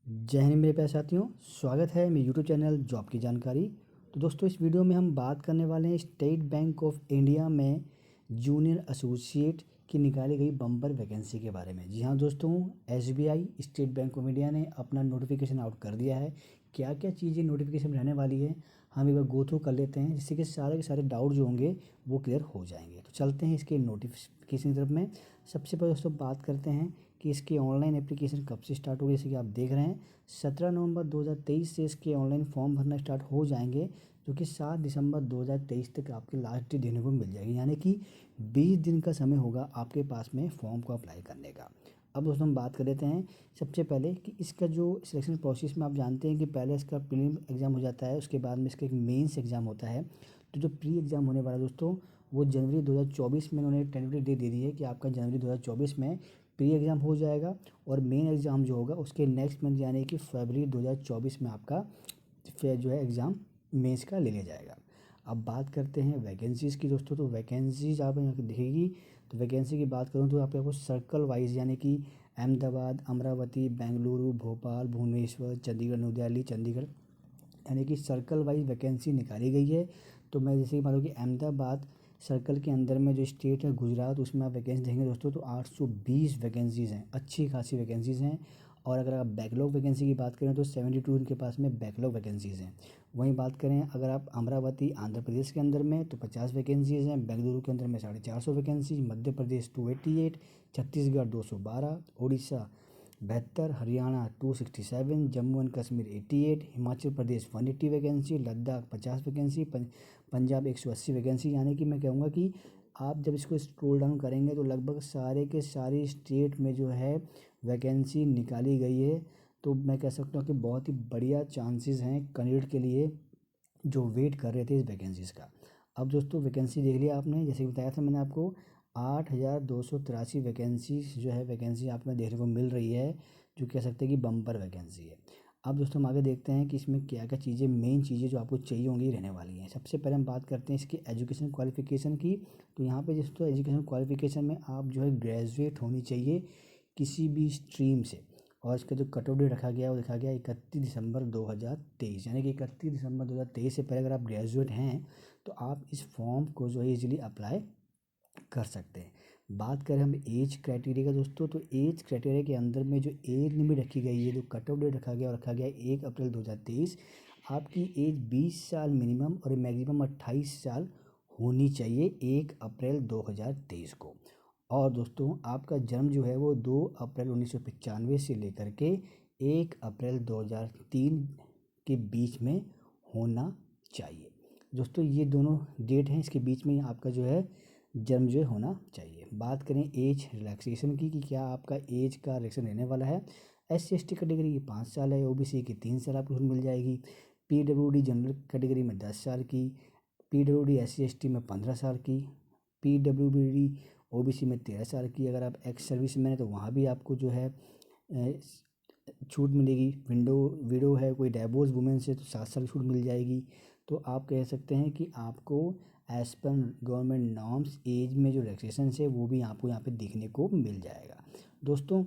जय हिंद मेरे प्यारे साथियों। स्वागत है मेरे यूट्यूब चैनल जॉब की जानकारी। तो दोस्तों इस वीडियो में हम बात करने वाले हैं स्टेट बैंक ऑफ इंडिया में जूनियर एसोसिएट की निकाली गई बम्पर वैकेंसी के बारे में। जी हाँ दोस्तों, SBI state bank of India ने अपना नोटिफिकेशन आउट कर दिया है। क्या क्या चीज़ें नोटिफिकेशन में रहने वाली है हम एक बार गो थ्रू कर लेते हैं, जिससे कि सारे के सारे डाउट जो होंगे वो क्लियर हो जाएंगे। तो चलते हैं इसके नोटिफिकेशन की तरफ में। सबसे पहले दोस्तों बात करते हैं कि इसकी ऑनलाइन एप्लीकेशन कब से स्टार्ट होगी। जैसे कि आप देख रहे हैं 17 नवंबर 2023 से इसके ऑनलाइन फॉर्म भरना स्टार्ट हो जाएंगे, जो कि 7 दिसंबर 2023 तक आपकी लास्ट डेट देने को मिल जाएगी। यानी कि 20 दिन का समय होगा आपके पास में फॉर्म को अप्लाई करने का। अब दोस्तों हम बात कर लेते हैं सबसे पहले कि इसका जो सिलेक्शन प्रोसेस में आप जानते हैं कि पहले इसका प्रीलिम एग्ज़ाम हो जाता है, उसके बाद में इसका एक मेंस एग्ज़ाम होता है। तो जो प्री एग्ज़ाम होने वाला है दोस्तों, वो जनवरी 2024 में उन्होंने टेंटेटिव डेट दे दी है कि आपका जनवरी 2024 में प्री एग्ज़ाम हो जाएगा, और मेन एग्ज़ाम जो होगा उसके नेक्स्ट मंथ यानी कि फरवरी 2024 में आपका फिर जो है एग्ज़ाम मेंस का ले लिया जाएगा। अब बात करते हैं वैकेंसीज़ की दोस्तों। तो वैकेंसीज़ आप यहाँ की दिखेगी। तो वैकेंसी की बात करूँ तो यहाँ पे आपको सर्कल वाइज यानी कि अहमदाबाद, अमरावती, बेंगलुरु, भोपाल, भुवनेश्वर, चंडीगढ़, न्यू दिल्ली, चंडीगढ़, यानी कि सर्कल वाइज वैकेंसी निकाली गई है। तो मैं जैसे कि मान लो कि अहमदाबाद सर्कल के अंदर में जो स्टेट है गुजरात, उसमें आप वैकेंसी देखेंगे दोस्तों तो 820 वैकेंसीज़ हैं, अच्छी खासी वैकेंसीज़ हैं। और अगर आप बैकलॉग वैकेंसी की बात करें तो 72 इनके पास में बैकलॉग वैकेंसीज़ हैं। वहीं बात करें अगर आप अमरावती आंध्र प्रदेश के अंदर में तो 50 वैकेंसीज़ हैं, बेंगलुरु के अंदर में 450 vacancy, Madhya Pradesh 288, Chhattisgarh 212, Orissa 72, Haryana 267, Jammu and Kashmir 88, Himachal Pradesh 180 vacancy, Ladakh 50 vacancy, Punjab 180 vacancy. यानी कि मैं कहूँगा कि आप जब इसको स्क्रॉल डाउन करेंगे तो लगभग सारे के सारी स्टेट में जो है वैकेंसी निकाली गई है। तो मैं कह सकता हूँ कि बहुत ही बढ़िया चांसेस हैं कैंडिडेट के लिए जो वेट कर रहे थे इस वैकेंसीज़ का। अब दोस्तों वैकेंसी देख लिया आपने, जैसे बताया था मैंने आपको 8,283 वैकेंसी जो है वैकेंसी आपको देखने को मिल रही है, जो कह सकते हैं कि बम्पर वैकेंसी है। अब दोस्तों हम आगे देखते हैं कि इसमें क्या क्या चीज़ें मेन चीज़ें जो आपको चाहिए होंगी रहने वाली हैं। सबसे पहले हम बात करते हैं इसकी एजुकेशन क्वालिफिकेशन की। तो यहाँ पे दोस्तों एजुकेशन क्वालिफिकेशन में आप जो है ग्रेजुएट होनी चाहिए किसी भी स्ट्रीम से। और इसका जो कट ऑफ डेट रखा गया है वो रखा गया 31 दिसंबर 2023, यानी कि 31 दिसंबर 2023 से पहले अगर आप ग्रेजुएट हैं तो आप इस फॉर्म को जो है ईजिली अप्लाई कर सकते हैं। बात करें हम एज क्राइटेरिया का दोस्तों, तो एज क्राइटेरिया के अंदर में जो एज लिमिट रखी गई है, जो कट ऑफ डेट रखा गया और रखा गया 1 अप्रैल 2023, आपकी एज 20 साल मिनिमम और मैक्सिमम 28 साल होनी चाहिए 1 अप्रैल 2023 को। और दोस्तों आपका जन्म जो है वो 2 अप्रैल 1995 से लेकर के 1 अप्रैल 2003 के बीच में होना चाहिए। दोस्तों ये दोनों डेट हैं, इसके बीच में आपका जो है जन्म जो है होना चाहिए। बात करें एज रिलैक्सेशन की कि क्या आपका एज का रिलैक्सेशन रहने वाला है। SC/ST कैटेगरी की 5 साल है, OBC की 3 साल आपको मिल जाएगी, PWD जनरल कैटेगरी में 10 साल की, PWD SC/ST में 15 साल की, PWBD OBC में 13 साल की। अगर आप एक्स सर्विस मैन है तो वहाँ भी आपको जो है छूट मिलेगी। विडो है, कोई डाइवोर्स वुमेन से तो 7 साल छूट मिल जाएगी। तो आप कह सकते हैं कि आपको as per government norms as में जो रिलैक्सेशन है वो भी आपको यहाँ पे देखने को मिल जाएगा। दोस्तों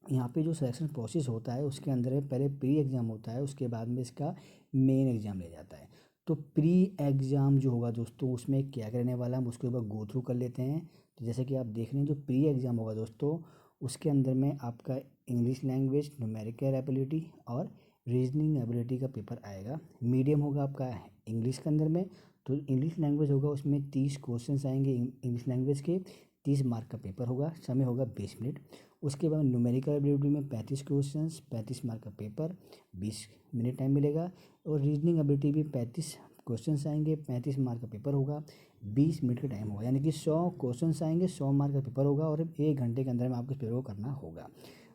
यहाँ पे जो सिलेक्शन प्रोसेस होता है उसके अंदर में पहले प्री एग्ज़ाम होता है, उसके बाद में इसका मेन एग्ज़ाम ले जाता है। तो प्री एग्ज़ाम जो होगा दोस्तों उसमें क्या करने वाला हम उसके ऊपर गो थ्रू कर लेते हैं। तो जैसे कि आप देख रहे हैं जो प्री एग्ज़ाम होगा दोस्तों उसके अंदर में आपका इंग्लिश लैंग्वेज, न्यूमेरिकल एबिलिटी और रीजनिंग एबिलिटी का पेपर आएगा। मीडियम होगा आपका इंग्लिश के अंदर में। तो इंग्लिश लैंग्वेज होगा उसमें 30 क्वेश्चंस आएंगे इंग्लिश लैंग्वेज के, 30 मार्क का पेपर होगा, समय होगा 20 मिनट। उसके बाद न्यूमेरिकल एबिलिटी में 35 क्वेश्चंस, 35 मार्क का पेपर, 20 मिनट टाइम मिलेगा। और रीजनिंग एबिलिटी भी 35 क्वेश्चंस आएंगे, 35 मार्क का पेपर होगा, 20 मिनट का टाइम होगा। यानी कि 100 क्वेश्चंस आएंगे, 100 मार्क का पेपर होगा और 1 घंटे के अंदर में आपको इस पेपर को करना होगा।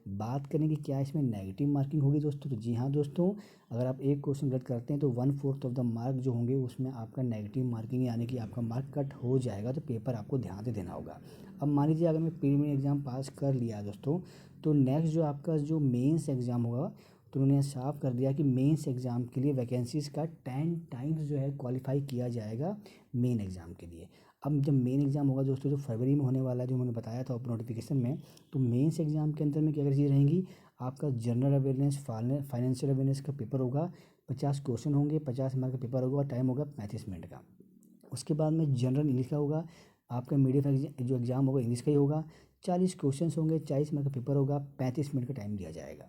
बात करें कि क्या इसमें नेगेटिव मार्किंग होगी दोस्तों, तो जी हाँ दोस्तों, अगर आप एक क्वेश्चन गलत करते हैं तो 1/4 ऑफ द मार्क जो होंगे उसमें आपका नेगेटिव मार्किंग यानी कि आपका मार्क कट हो जाएगा। तो पेपर आपको ध्यान से देना होगा। अब मान लीजिए अगर मैं प्रीलिमिनरी एग्ज़ाम पास कर लिया दोस्तों, तो नेक्स्ट जो आपका जो मेंस एग्ज़ाम होगा तो उन्होंने साफ कर दिया कि मेंस एग्ज़ाम के लिए वैकेंसीज़ का 10 टाइम्स जो है क्वालिफाई किया जाएगा मेन एग्ज़ाम के लिए। अब जब मेन एग्ज़ाम होगा दोस्तों जो फरवरी में होने वाला है, जो मैंने बताया था नोटिफिकेशन में, तो मेंस एग्ज़ाम के अंदर में क्या क्या चीज़ रहेंगी, आपका जनरल अवेयरनेस, फाइनेंशियल अवेयरनेस का पेपर होगा। 50 क्वेश्चन होंगे, 50 मार्क का पेपर होगा और टाइम होगा 35 मिनट का। उसके बाद में जनरल इंग्लिश का होगा, आपका मीडियम जो एग्ज़ाम होगा इंग्लिश का ही होगा। 40 क्वेश्चंस होंगे, 40 मार्क का पेपर होगा, 35 मिनट का टाइम दिया जाएगा।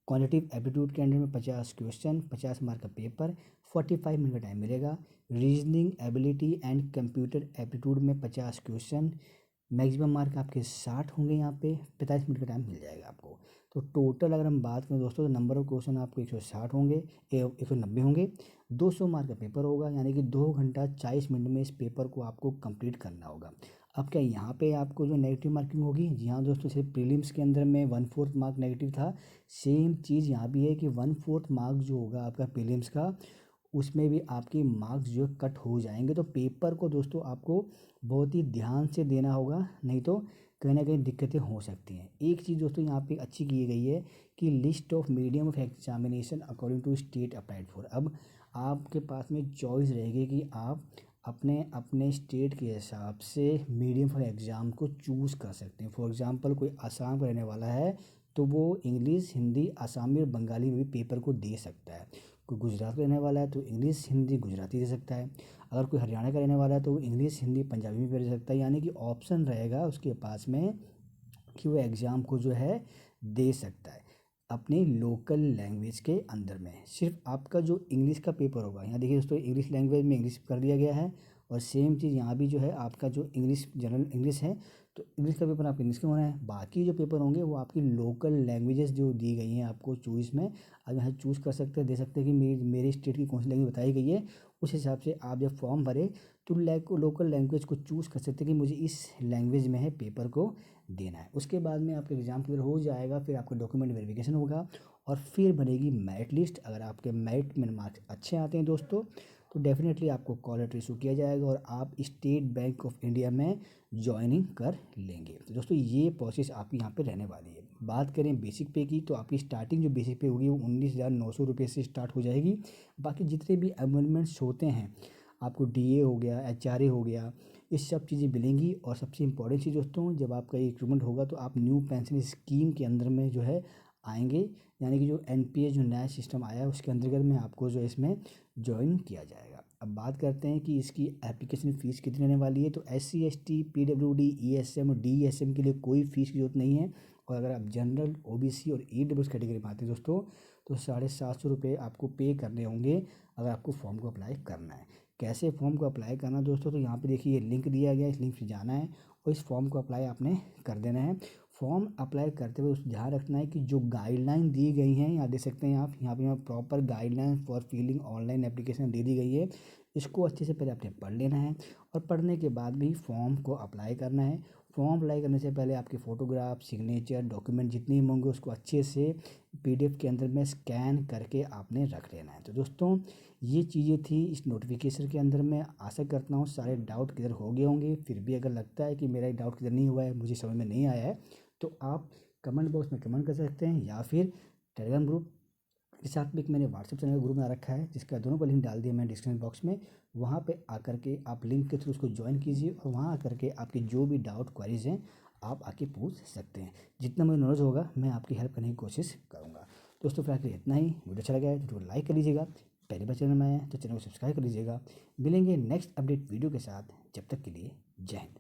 क्वांटिटिव एप्टीट्यूड के अंडर में 50 क्वेश्चन, 50 मार्क का पेपर, 45 मिनट का टाइम मिलेगा। Reasoning ability and computer aptitude में 50 क्वेश्चन, मैक्सिमम मार्क आपके 60 होंगे, यहाँ पे 45 मिनट का टाइम मिल जाएगा आपको। तो टोटल अगर हम बात करें दोस्तों, तो नंबर ऑफ क्वेश्चन आपको 160 होंगे, 190 होंगे। 200 मार्क का पेपर होगा, यानी कि 2 घंटा 40 मिनट में इस पेपर को आपको कंप्लीट करना होगा। अब क्या यहाँ पे आपको जो नेगेटिव मार्किंग होगी, जी हाँ दोस्तों, सिर्फ प्रीलिम्स के अंदर में 1/4 मार्क नेगेटिव था, सेम चीज़ यहाँ भी है कि 1/4 मार्क जो होगा आपका प्रीलिम्स का, उसमें भी आपके मार्क्स जो है कट हो जाएंगे। तो पेपर को दोस्तों आपको बहुत ही ध्यान से देना होगा, नहीं तो कहीं ना कहीं दिक्कतें हो सकती हैं। एक चीज़ दोस्तों यहाँ पे अच्छी की गई है कि list of medium of examination according to state applied for. अब आपके पास में चॉइस रहेगी कि आप अपने अपने स्टेट के हिसाब से मीडियम ऑफ एग्ज़ाम को चूज़ कर सकते हैं। फॉर एग्ज़ाम्पल कोई आसाम का रहने वाला है तो वो इंग्लिश, हिंदी, आसामी और बंगाली में भी पेपर को दे सकता है। कोई गुजरात का रहने वाला है तो इंग्लिश, हिंदी, गुजराती दे सकता है। अगर कोई हरियाणा का रहने वाला है तो वो इंग्लिश, हिंदी, पंजाबी में भी दे सकता है। यानी कि ऑप्शन रहेगा उसके पास में कि वो एग्ज़ाम को जो है दे सकता है अपने लोकल लैंग्वेज के अंदर में। सिर्फ आपका जो इंग्लिश का पेपर होगा, यहाँ देखिए दोस्तों, इंग्लिश लैंग्वेज में इंग्लिश कर दिया गया है, और सेम चीज़ यहाँ भी जो है आपका जो इंग्लिश जनरल इंग्लिश है तो इंग्लिश का पेपर आपको इंग्लिश का होना है। बाकी जो पेपर होंगे वो आपकी लोकल लैंग्वेजेस जो दी गई हैं आपको चॉइस में, अब यहाँ चूज़ कर सकते हैं, दे सकते हैं कि मेरे स्टेट की कौन सी लैंग्वेज बताई गई है। उस हिसाब से आप जब फॉर्म भरे तो लोकल लैंग्वेज को चूज़ कर सकते हैं कि मुझे इस लैंग्वेज में है पेपर को देना है। उसके बाद में आपका एग्ज़ाम क्लियर हो जाएगा, फिर आपका डॉक्यूमेंट वेरिफिकेशन होगा और फिर बनेगी मेरिट लिस्ट। अगर आपके मेरिट में मार्क्स अच्छे आते हैं दोस्तों तो डेफिनेटली आपको कॉल लेटर इशू किया जाएगा और आप स्टेट बैंक ऑफ इंडिया में ज्वाइनिंग कर लेंगे। तो दोस्तों ये प्रोसेस आपकी यहाँ पे रहने वाली है। बात करें बेसिक पे की, तो आपकी स्टार्टिंग जो बेसिक पे होगी वो 19,900 रुपये से स्टार्ट हो जाएगी। बाकी जितने भी अमेंडमेंट्स होते हैं, आपको डीए हो गया, एचआरए हो गया, ये सब चीज़ें मिलेंगी। और सबसे इम्पॉर्टेंट चीज़ दोस्तों, जब आपका ये रिक्रूटमेंट होगा तो आप न्यू पेंशन स्कीम के अंदर में जो है आएंगे, यानी कि जो एनपीएस जो नया सिस्टम आया है उसके अंतर्गत में आपको जो है इसमें ज्वाइन किया जाएगा। अब बात करते हैं कि इसकी एप्लीकेशन फ़ीस कितनी रहने वाली है। तो SC ST PWD ESM और DSM के लिए कोई फ़ीस की ज़रूरत नहीं है। और अगर आप जनरल OBC और EWS कैटेगरी में आते हैं दोस्तों तो 750 रुपये आपको पे करने होंगे अगर आपको फॉर्म को अप्लाई करना है। कैसे फॉर्म को अप्लाई करना है दोस्तों, तो यहाँ पे देखिए ये लिंक दिया गया है, इस लिंक पे जाना है और इस फॉर्म को अप्लाई आपने कर देना है। फॉर्म अप्लाई करते हुए ध्यान रखना है कि जो गाइडलाइन दी गई हैं, यहाँ देख सकते हैं आप, यहाँ पे proper guideline for filling online application दे दी गई है। इसको अच्छे से पहले आपने पढ़ लेना है और पढ़ने के बाद भी फॉर्म को अप्लाई करना है। फॉर्म अप्लाई करने से पहले आपके फ़ोटोग्राफ, सिग्नेचर, डॉक्यूमेंट जितने भी होंगे उसको अच्छे से PDF के अंदर में स्कैन करके आपने रख लेना है। तो दोस्तों ये चीज़ें थी इस नोटिफिकेशन के अंदर। मैं आशा करता हूँ सारे डाउट क्लियर हो गए होंगे। फिर भी अगर लगता है कि मेरा डाउट क्लियर नहीं हुआ है, मुझे समझ में नहीं आया है, तो आप कमेंट बॉक्स में कमेंट कर सकते हैं या फिर टेलीग्राम ग्रुप के साथ में एक मैंने व्हाट्सएप चैनल ग्रुप बना रखा है जिसका दोनों का लिंक डाल दिया मैंने डिस्क्रिप्शन बॉक्स में। वहाँ पे आकर के आप लिंक के थ्रू उसको ज्वाइन कीजिए और वहाँ आकर के आपके जो भी डाउट क्वेरीज हैं आप आके पूछ सकते हैं। जितना मुझे नॉलेज होगा मैं आपकी हेल्प करने की कोशिश करूँगा। दोस्तों फिलहाल के लिए इतना ही। वीडियो अच्छा लगा है तो लाइक कर लीजिएगा, पहली बार चैनल में आए हैं तो चैनल को सब्सक्राइब कर लीजिएगा। मिलेंगे नेक्स्ट अपडेट वीडियो के साथ, जब तक के लिए जय हिंद।